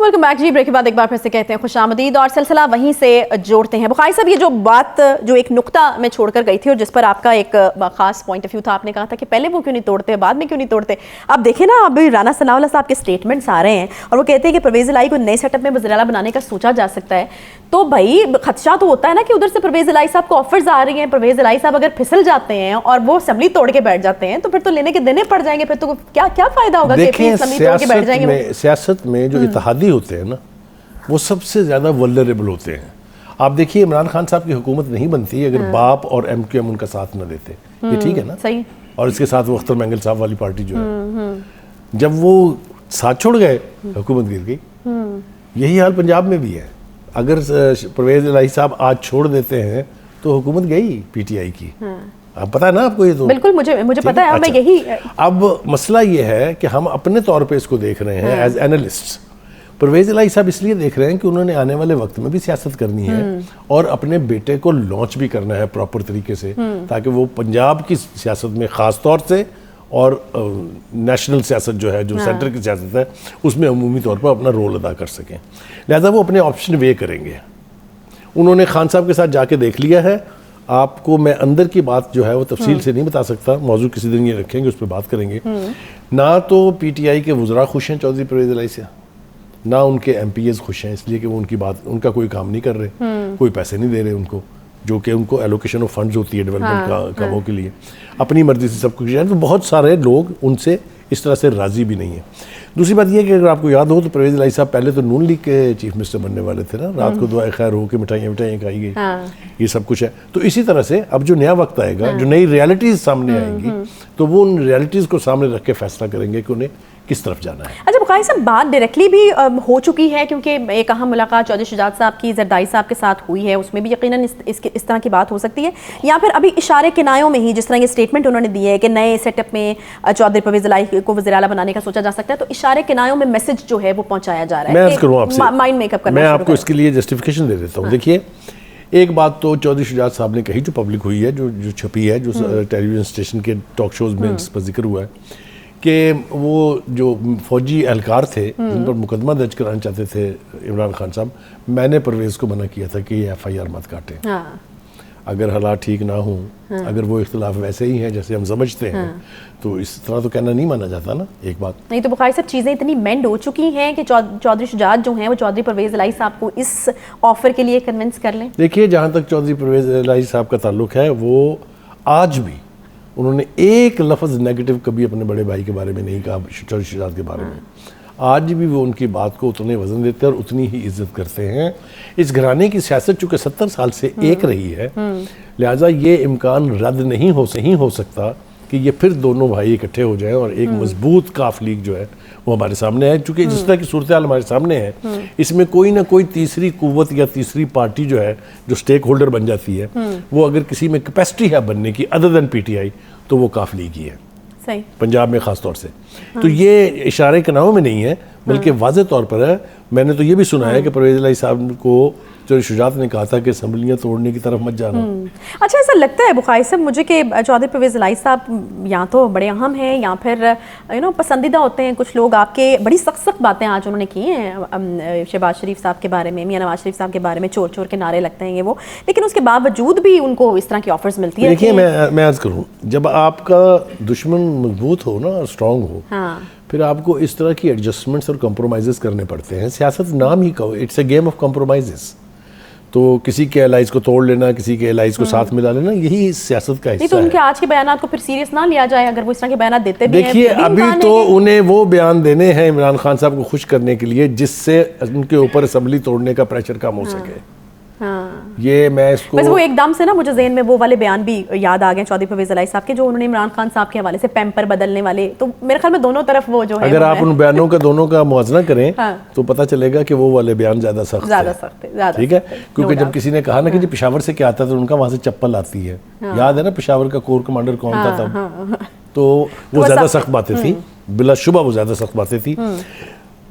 Welcome back जी। Break के बाद एक बार फिर से कहते हैं खुशामदीद और सिलसिला वहीं से जोड़ते हैं। बुखारी साहब, ये जो बात जो एक नुक्ता मैं छोड़कर गई थी और जिस पर आपका एक खास पॉइंट ऑफ व्यू था, आपने कहा था कि पहले वो क्यों नहीं तोड़ते, बाद में क्यों नहीं तोड़ते। अब देखें ना, अभी राना सनाउल्लाह साहब के स्टेटमेंट्स आ रहे हैं और वो कहते हैं कि परवेज़ इलाही को नए सेटअप में वज़ीर-ए-आला बनाने का सोचा जा सकता है। तो भाई खदशा तो होता है ना कि उधर से परवेज़ इलाही साहब को ऑफर्स आ रही हैं, परवेज़ इलाही साहब अगर फिसल जाते हैं और वो असेंबली तोड़ के बैठ जाते हैं तो फिर तो लेने के देने पड़ जाएंगे। फिर तो क्या क्या फायदा होगा कि असेंबली तोड़ के बैठ जाएंगे। सियासत में जो इत्तेहादी होते हैं ना, वो सबसे ज़्यादा वल्नरेबल होते हैं। आप देखिए, इमरान खान साहब की हुकूमत नहीं बनती अगर बाप और MQM उनका साथ न देते। ये ठीक है ना? सही। और इसके साथ वो अख्तर मैंगल साहब वाली पार्टी जो है, जब वो साथ छोड़ गए हुकूमत गिर गई। यही हाल पंजाब में भी है। अगर परवेज़ इलाही साहब आज छोड़ देते हैं तो हुकूमत गई PTI की। अब पता है ना आपको ये तो? बिल्कुल, मुझे पता है। अच्छा, मैं यही अब मसला ये है कि हम अपने तौर पे इसको देख रहे हैं एज एनालिस्ट। परवेज़ इलाही साहब इसलिए देख रहे हैं कि उन्होंने आने वाले वक्त में भी सियासत करनी है और अपने बेटे को लॉन्च भी करना है प्रॉपर तरीके से, ताकि वो पंजाब की सियासत में ख़ास तौर से और नेशनल सियासत जो है, जो सेंटर की सियासत है, उसमें अमूमी तौर पर अपना रोल अदा कर सकें। लिहाजा वो अपने ऑप्शन वे करेंगे। उन्होंने खान साहब के साथ जाके देख लिया है। आपको मैं अंदर की बात जो है वो तफसील से नहीं बता सकता, मौजूद किसी दिन ये रखेंगे, उस पर बात करेंगे। ना तो PTI के वज़रा खुश हैं चौधरी परवेज़ इलाही से, ना उनके MPs खुश हैं, इसलिए कि वो उनका कोई काम नहीं कर रहे, कोई पैसे नहीं दे रहे उनको, जो कि उनको एलोकेशन ऑफ फंड्स होती है डेवलपमेंट कामों के लिए। अपनी मर्जी से सब कुछ है, तो बहुत सारे लोग उनसे इस तरह से राज़ी भी नहीं है। दूसरी बात यह है कि अगर आपको याद हो तो परवेज़ इलाही साहब पहले तो नून लीग के चीफ मिनिस्टर बनने वाले थे ना। रात को दुआए खैर हो के मिठाइयाँ खाई गई, ये सब कुछ है। तो इसी तरह से अब जो नया वक्त आएगा, जो नई रियलिटीज़ सामने आएंगी, तो वो उन रियलिटीज़ को सामने रख के फैसला करेंगे कि उन्हें किस तरफ जाना है। अच्छा बुखारी साहब, बात डायरेक्टली भी हो चुकी है, क्योंकि एक अहम मुलाकात चौधरी शुजात साहब की जरदारी साहब के साथ हुई है, उसमें भी यकीनन इस तरह की बात हो सकती है, या फिर अभी इशारे किनायों में ही जिस तरह ये स्टेटमेंट उन्होंने दिए है कि नए सेटअप में चौधरी परवेज़ इलाही को वज़ीर-ए-आला बनाने का सोचा जा सकता है, तो इशारे किनायों में मैसेज जो है वो पहुंचाया जा रहा है। मैं अर्ज़ करूं आपसे, माइंड मेकअप करना। मैं आपको इसके लिए जस्टिफिकेशन दे देता हूँ। देखिए, एक बात तो चौधरी शुजात साहब ने कही, जो पब्लिक हुई है, जो छपी है, जो टेलीविजन स्टेशन के टॉक शोज में इस पर जिक्र हुआ है कि वो जो फौजी एहलकार थे जिन पर मुकदमा दर्ज कराना चाहते थे इमरान खान साहब, मैंने परवेज़ को मना किया था कि ये FIR मत काटें। अगर हालात ठीक ना हों, अगर वो इख्तिलाफ वैसे ही हैं जैसे हम समझते हैं, तो इस तरह तो कहना नहीं माना जाता ना। एक बात नहीं तो बुखारी साहब, चीज़ें इतनी मेंड हो चुकी हैं कि चौधरी शुजात जो हैं वो चौधरी परवेज़ इलाही साहब को इस ऑफर के लिए कन्विंस कर लें। देखिए, जहाँ तक चौधरी परवेज़ इलाही साहब का ताल्लुक है, वो आज भी उन्होंने एक लफ्ज़ नेगेटिव कभी अपने बड़े भाई के बारे में नहीं कहा, चौधरी शुजात के बारे में। आज भी वो उनकी बात को उतने वजन देते हैं और उतनी ही इज्जत करते हैं। इस घराने की सियासत चूँकि 70 साल से एक रही है, लिहाजा ये इम्कान रद्द नहीं हो सकता कि ये फिर दोनों भाई इकट्ठे हो जाएं और एक मजबूत काफ लीग जो है वो हमारे सामने है। चूँकि जिस तरह की सूरत हाल हमारे सामने है, इसमें कोई ना कोई तीसरी कुव्वत या तीसरी पार्टी जो है, जो स्टेक होल्डर बन जाती है, वो अगर किसी में कैपेसिटी है बनने की अदर देन PTI, तो वो काफ लीग ही है। सही। पंजाब में ख़ास तौर से। तो ये इशारे किनारों में नहीं है, बल्कि वाज़े तौर पर है। मैंने तो ये भी सुना है कि परवेज़ इलाही साहब को चौधरी शुजात ने कहा था कि असम्बलियाँ तोड़ने की तरफ मत जाना। अच्छा, ऐसा लगता है बुखारी साहब मुझे कि चौधरी परवेज़ इलाही साहब या तो बड़े अहम हैं या फिर पसंदीदा होते हैं कुछ लोग आपके। बड़ी सख्त बातें आज उन्होंने की हैं शहबाज शरीफ साहब के बारे में, मियां नवाज शरीफ साहब के बारे में, चोर चोर के नारे लगते हैं ये वो, लेकिन उसके बावजूद भी उनको इस तरह की ऑफर्स मिलती है। देखिए, मैं अर्ज़ करूँ, जब आपका दुश्मन मजबूत हो ना, स्ट्रॉन्ग हो, फिर आपको इस तरह की एडजस्टमेंट्स और कॉम्प्रोमाइज़ करने पड़ते हैं। सियासत नाम ही कहो, it's a game of compromise. तो किसी के एलाइज को तोड़ लेना, किसी के एलाइज को साथ मिला लेना, यही सियासत का हिस्सा है। तो उनके आज के बयानात को फिर सीरियस ना लिया जाए अगर वो इस तरह के बयानात देते भी हैं। देखिए, अभी तो उन्हें वो बयान देने हैं इमरान खान साहब को खुश करने के लिए जिससे उनके ऊपर असेंबली तोड़ने का प्रेशर कम हो सके। ये मैं इसको बस वो एकदम से ना मुझे ज़हन में वो वाले बयान भी याद आ गए चौधरी परवेज़ इलाही साहब के, जो उन्होंने इमरान खान साहब के हवाले से पैम्पर बदलने वाले। तो मेरे ख्याल में दोनों तरफ वो जो है, अगर आप उन बयानों का दोनों का मुआवजा करें तो पता चलेगा कि वो वाले बयान ज़्यादा सख्त है। ठीक है, क्योंकि जब किसी ने कहा ना कि जी पेशावर से क्या आता है, तो उनका वहाँ से चप्पल आती है। याद है ना पेशावर का कोर कमांडर कौन था तब? तो वो ज़्यादा सख्त बातें थी, बिलाशुबा वो ज़्यादा सख्त बातें थी।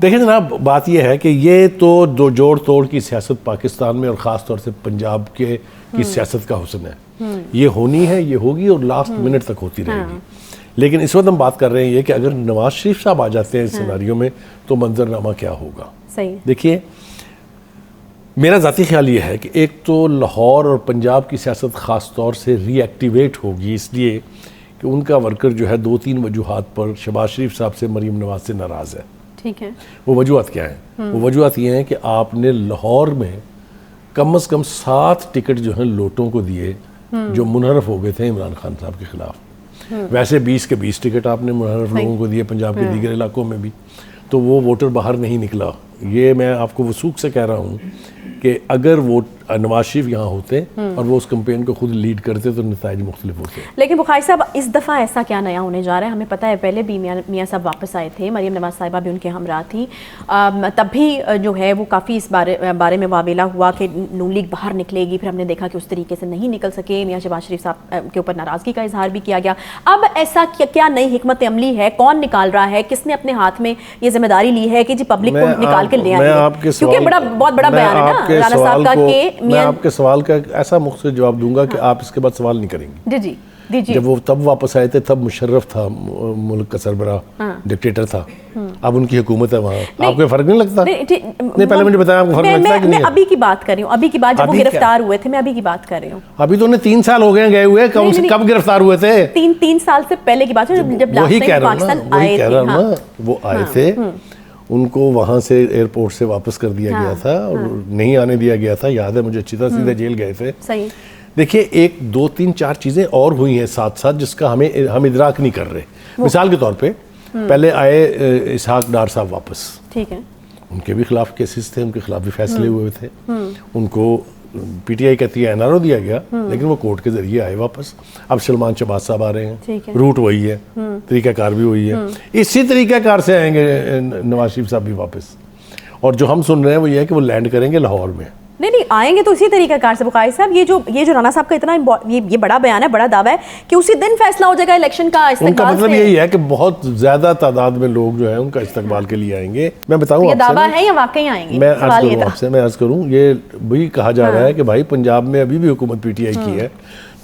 देखिए जनाब, बात यह है कि ये तो दो जोड़ तोड़ की सियासत पाकिस्तान में और ख़ास तौर से पंजाब की सियासत का हुस्न है। ये होनी है, ये होगी और लास्ट मिनट तक होती रहेगी। लेकिन इस वक्त हम बात कर रहे हैं ये कि अगर नवाज शरीफ साहब आ जाते हैं इस सिनारियों में, तो मंजरनामा क्या होगा। सही। देखिए, मेरा ज़ाती ख्याल ये है कि एक तो लाहौर और पंजाब की सियासत ख़ास तौर से रीएक्टिवेट होगी इसलिए कि उनका वर्कर जो है 2-3 वजूहात पर शहबाज शरीफ साहब से, मरीम नवाज से नाराज़ है। ठीक है। वो वजूहात क्या हैं? वो वजूहात ये हैं कि आपने लाहौर में कम से कम 7 टिकट जो हैं लोटों को दिए जो मुनहरफ हो गए थे इमरान खान साहब के खिलाफ। वैसे 20 के 20 टिकट आपने मुनहरफ लोगों को दिए पंजाब के दीगर इलाकों में भी, तो वो वोटर बाहर नहीं निकला। ये मैं आपको वसूख से कह रहा हूँ कि अगर वो नवाज शरीफ यहाँ होते और वो उस कैंपेन को खुद लीड करते तो नतीजे मुख्तलिफ होते। लेकिन बुखारी साहब, इस दफ़ा ऐसा क्या नया होने जा रहा है? हमें पता है पहले भी मियाँ साहब वापस आए थे, मरीम नवाज साहिबा भी उनके हमरा थी, तब भी जो है वो काफ़ी इस बारे में वावेला हुआ कि नून लीग बाहर निकलेगी, फिर हमने देखा कि उस तरीके से नहीं निकल सके, मियाँ शहबाज शरीफ साहब के ऊपर नाराज़गी का इजहार भी किया गया। अब ऐसा क्या नई हिकमत अमली है? कौन निकाल रहा है? किसने अपने हाथ में ये जिम्मेदारी ली है कि जी पब्लिक को निकाल के ले आए? क्योंकि बहुत बड़ा बयान है ना राना साहब का कि मैं आपके सवाल का ऐसा मुख्तलिफ जवाब दूंगा कि आप इसके बाद सवाल नहीं करेंगे। जी दीजिए। जब वो तब वापस आए थे तब मुशर्रफ था, मुल्क का सरबरा, डिक्टेटर था। अब उनकी हुकूमत है वहाँ, आपको फर्क नहीं लगता? नहीं, पहले मुझे बताया आपको फर्क लगता है कि नहीं? मैं अभी की बात कर रही हूँ, अभी की बात जब वो गिरफ्तार हुए थे, मैं अभी की बात कर रही हूँ। अभी तो उन्हें 3 साल हो गए हुए, कब गिरफ्तार हुए थे? 3 साल से पहले की बात है, जब पाकिस्तान आए थे। वो आए थे, उनको वहाँ से एयरपोर्ट से वापस कर दिया गया था और नहीं आने दिया गया था, याद है मुझे अच्छी तरह, सीधे जेल गए थे। सही। देखिए, 1, 2, 3, 4 चीज़ें और हुई हैं साथ साथ जिसका हम इदराक नहीं कर रहे। मिसाल के तौर पे पहले आए इसहाक डार साहब वापस, ठीक है, उनके भी खिलाफ केसेस थे, उनके खिलाफ भी फैसले हुए थे, उनको पीटीआई कहती है एनआरओ दिया गया, लेकिन वो कोर्ट के जरिए आए वापस। अब सलमान शहबाज साहब आ रहे हैं, रूट वही है, तरीकाकार भी वही है, इसी तरीकाकार से आएंगे नवाज शरीफ साहब भी वापस। और जो हम सुन रहे हैं वो ये है कि वो लैंड करेंगे लाहौर में। नहीं आएंगे तो इसी तरीकाकार से। बुखारी साहब, ये जो राना साहब का इतना ये बड़ा बयान है, बड़ा दावा है कि उसी दिन फैसला हो जाएगा इलेक्शन का। उनका मतलब यही है कि बहुत ज्यादा तादाद में लोग जो है उनका इस्तकबाल के लिए आएंगे। मैं बताऊं ये दावा है या वाकई आएंगे? मैं अर्ज करूं, ये भी कहा जा रहा है कि भाई पंजाब में अभी भी हुकूमत पीटीआई की है,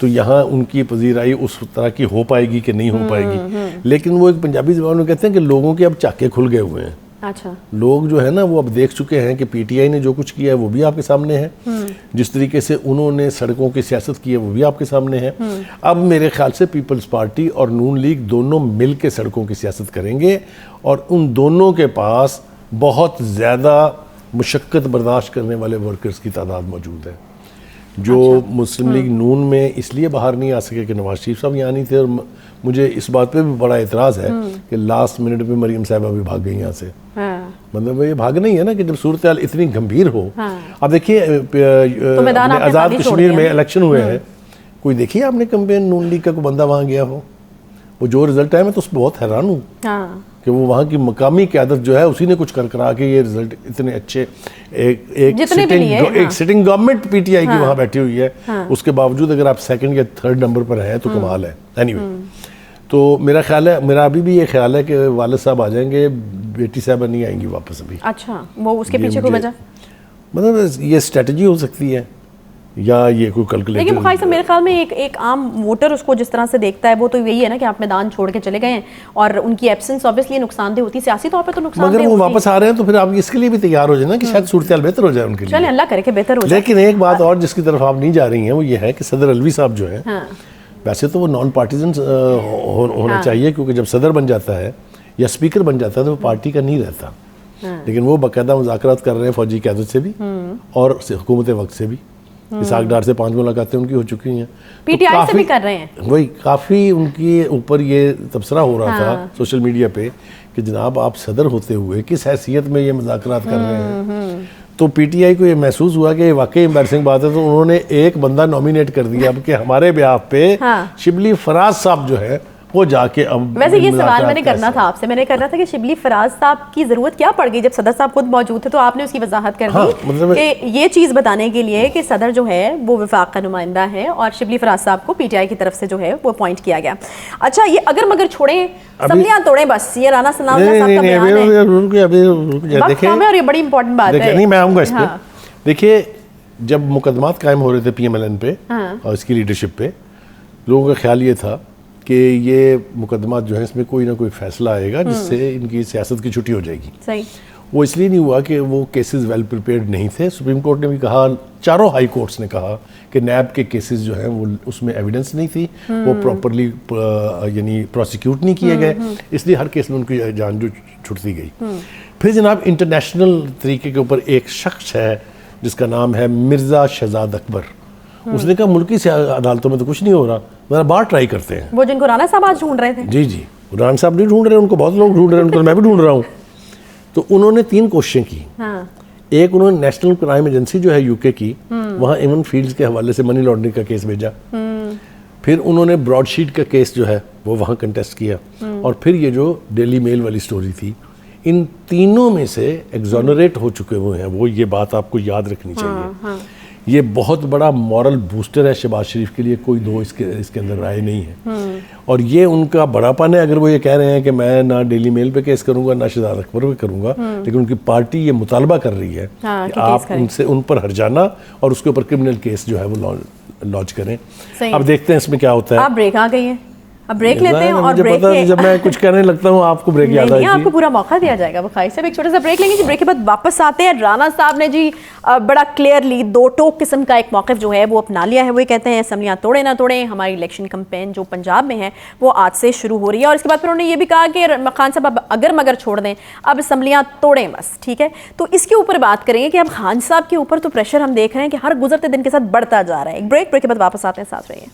तो यहाँ उनकी पजीराई उस तरह की हो पाएगी कि नहीं हो पाएगी। लेकिन वो एक पंजाबी ज़बान में कहते हैं कि लोगों के अब चाके खुल गए हुए हैं। अच्छा। लोग जो है ना वो अब देख चुके हैं कि पीटीआई ने जो कुछ किया है वो भी आपके सामने है, जिस तरीके से उन्होंने सड़कों की सियासत की है वो भी आपके सामने है। अब मेरे ख्याल से पीपल्स पार्टी और नून लीग दोनों मिल के सड़कों की सियासत करेंगे और उन दोनों के पास बहुत ज़्यादा मुशक्क़त बर्दाश्त करने वाले वर्कर्स की तादाद मौजूद है। जो मुस्लिम लीग नून में इसलिए बाहर नहीं आ सके कि नवाज शरीफ साहब यहाँ नहीं थे, और मुझे इस बात पे भी बड़ा एतराज़ है कि लास्ट मिनट पे मरीम साहिबा भी भाग गई यहाँ से। मतलब ये भाग नहीं है ना कि जब सूरत हाल इतनी गंभीर हो। अब देखिए, आज़ाद कश्मीर में इलेक्शन हुए हैं, कोई देखिए आपने कैंपेन नून लीग का कोई बंदा वहाँ गया हो? वो जो रिजल्ट आया मैं तो उस पर बहुत हैरान हूँ कि वो वहाँ की मकामी क़यादत जो है उसी ने कुछ कर करा के ये रिजल्ट इतने अच्छे, एक सिटिंग गवर्नमेंट पीटीआई की वहाँ बैठी हुई है, उसके बावजूद अगर आप 2nd या 3rd नंबर पर हैं तो कमाल है। एनीवे, तो मेरा ख्याल है, मेरा अभी भी ये ख्याल है कि वालिद साहब आ जाएंगे, बेटी साहब नहीं आएंगी वापस अभी। अच्छा, वो उसके पीछे कोई वजह? मतलब ये स्ट्रेटजी हो सकती है या ये कोई कैलकुलेशन। लेकिन बुखारी साहब, मेरे ख्याल में एक आम वोटर उसको जिस तरह से देखता है वो तो यही है ना कि आप मैदान छोड़ के चले गए हैं और उनकी एब्सेंस ऑब्वियसली नुकसानदेह होती है, सियासी तौर पे तो नुकसानदेह होती है। मगर वो वापस आ रहे हैं तो फिर आप इसके लिए भी तैयार हो जाए ना कि शायद सूरत हाल बेहतर हो जाए उनके लिए। चलें, अल्लाह करे कि बेहतर हो जाए। लेकिन एक बात और जिसकी तरफ आप नहीं जा रही हैं वो ये है कि सदर अलवी साहब जो है, वैसे तो वो नॉन पार्टीजन होना चाहिए, क्योंकि जब सदर बन जाता है या स्पीकर बन जाता है तो वो पार्टी का नहीं रहता, लेकिन वो बाकायदा मुज़ाकरात कर रहे हैं फौजी क़यादत से भी और हुकूमत वक्त से भी। इसहाक डार से 5 मुलाकातें उनकी हो चुकी हैं, पीटीआई से भी कर रहे हैं। वही काफ़ी उनके ऊपर ये तबसरा हो रहा था सोशल मीडिया पे कि जनाब आप सदर होते हुए किस हैसियत में ये मुज़ाकरात कर रहे हैं। तो पीटीआई को ये महसूस हुआ कि वाकई एम्बैरसिंग बात है, तो उन्होंने एक बंदा नॉमिनेट कर दिया कि हमारे ब्याह पे शिबली फराज साहब जो है वो जाके। अब वैसे ये सवाल मैंने करना था आपसे, मैंने करना था कि शिबली फराज साहब की जरूरत क्या पड़ गई जब सदर साहब खुद मौजूद थे, तो आपने उसकी वजाहत कर दी मतलब कि ये चीज बताने के लिए कि सदर जो है वो विफाक का नुमाइंदा है और शिबली फराज साहब को पीटीआई की तरफ से जो है वो अपॉइंट किया गया। अच्छा, ये अगर मगर छोड़े सबलियां तोड़े बस, ये राना सलाम साहब का बयान है और ये बड़ी इंपॉर्टेंट बात है। नहीं, मैं आऊंगा इस पे। देखिए, जब मुकदमात कायम हो रहे थे पीएमएलएन पे और इसकी लीडरशिप पे, लोगों का ख्याल ये था कि ये मुकदमा जो है इसमें कोई ना कोई फैसला आएगा जिससे इनकी सियासत की छुट्टी हो जाएगी। सही। वो इसलिए नहीं हुआ कि वो केसेस वेल प्रिपेयर्ड नहीं थे। सुप्रीम कोर्ट ने भी कहा, चारों हाई कोर्ट्स ने कहा कि नैब के केसेस जो हैं वो उसमें एविडेंस नहीं थी, वो प्रॉपरली यानी प्रोसिक्यूट नहीं किए गए, इसलिए हर केस में उनकी जान जो छुटती गई। फिर जनाब इंटरनेशनल तरीके के ऊपर एक शख्स है जिसका नाम है मिर्ज़ा शहजाद अकबर। उसने कहा मुल्की अदालतों में तो कुछ नहीं हो रहा, मेरा बाहर ट्राई करते हैं। वो जिनको राणा साहब आज ढूंढ रहे थे। जी जी, राणा साहब नहीं ढूंढ रहे, उनको बहुत लोग ढूंढ रहे हैं, उनको मैं भी ढूंढ रहा हूँ। तो उन्होंने 3 कोशिशें की। हाँ। एक, उन्होंने नेशनल क्राइम एजेंसी जो है यूके की, वहाँ एवन फील्ड्स के हवाले से मनी लॉन्ड्रिंग का केस भेजा। फिर उन्होंने ब्रॉडशीट का केस जो है वो वहाँ कंटेस्ट किया, और फिर ये जो डेली मेल वाली स्टोरी थी, इन तीनों में से एग्जोनरेट हो चुके हुए हैं वो। ये बात आपको याद रखनी चाहिए। हाँ। ये बहुत बड़ा मॉरल बूस्टर है शहबाज शरीफ के लिए, कोई दो इसके अंदर राय नहीं है। और ये उनका बड़ापन है अगर वो ये कह रहे हैं कि मैं ना डेली मेल पे केस करूंगा ना शहजाद अकबर पे करूंगा, लेकिन उनकी पार्टी ये मुतालबा कर रही है कि आप उन पर हर्जाना और उसके ऊपर क्रिमिनल केस जो है वो लॉन्च करें। अब देखते हैं इसमें क्या होता है। आप ब्रेक आ गई है, अब ब्रेक लेते हैं। और मुझे ब्रेक पता है जब मैं कुछ कहने लगता हूँ आपको ब्रेक याद आएगी। आपको पूरा मौका दिया जाएगा। बुखारी साहब एक छोटा सा ब्रेक लेंगे जी, ब्रेक के बाद वापस आते हैं। राणा साहब ने जी बड़ा क्लियरली 2 टोक किस्म का एक मौक़िफ़ जो है वो अपना लिया है। वो कहते हैं असम्बलियाँ तोड़े ना तोड़े, हमारी इलेक्शन कैंपेन जो पंजाब में है वो आज से शुरू हो रही है। और इसके बाद फिर उन्होंने ये भी कहा कि खान साहब अब अगर मगर छोड़ दें, अब असम्बलियाँ तोड़ें बस, ठीक है। तो इसके ऊपर बात करेंगे कि अब खान साहब के ऊपर तो प्रेशर हम देख रहे हैं कि हर गुजरते दिन के साथ बढ़ता जा रहा है। एक ब्रेक के बाद वापस आते हैं, साथ रहिए।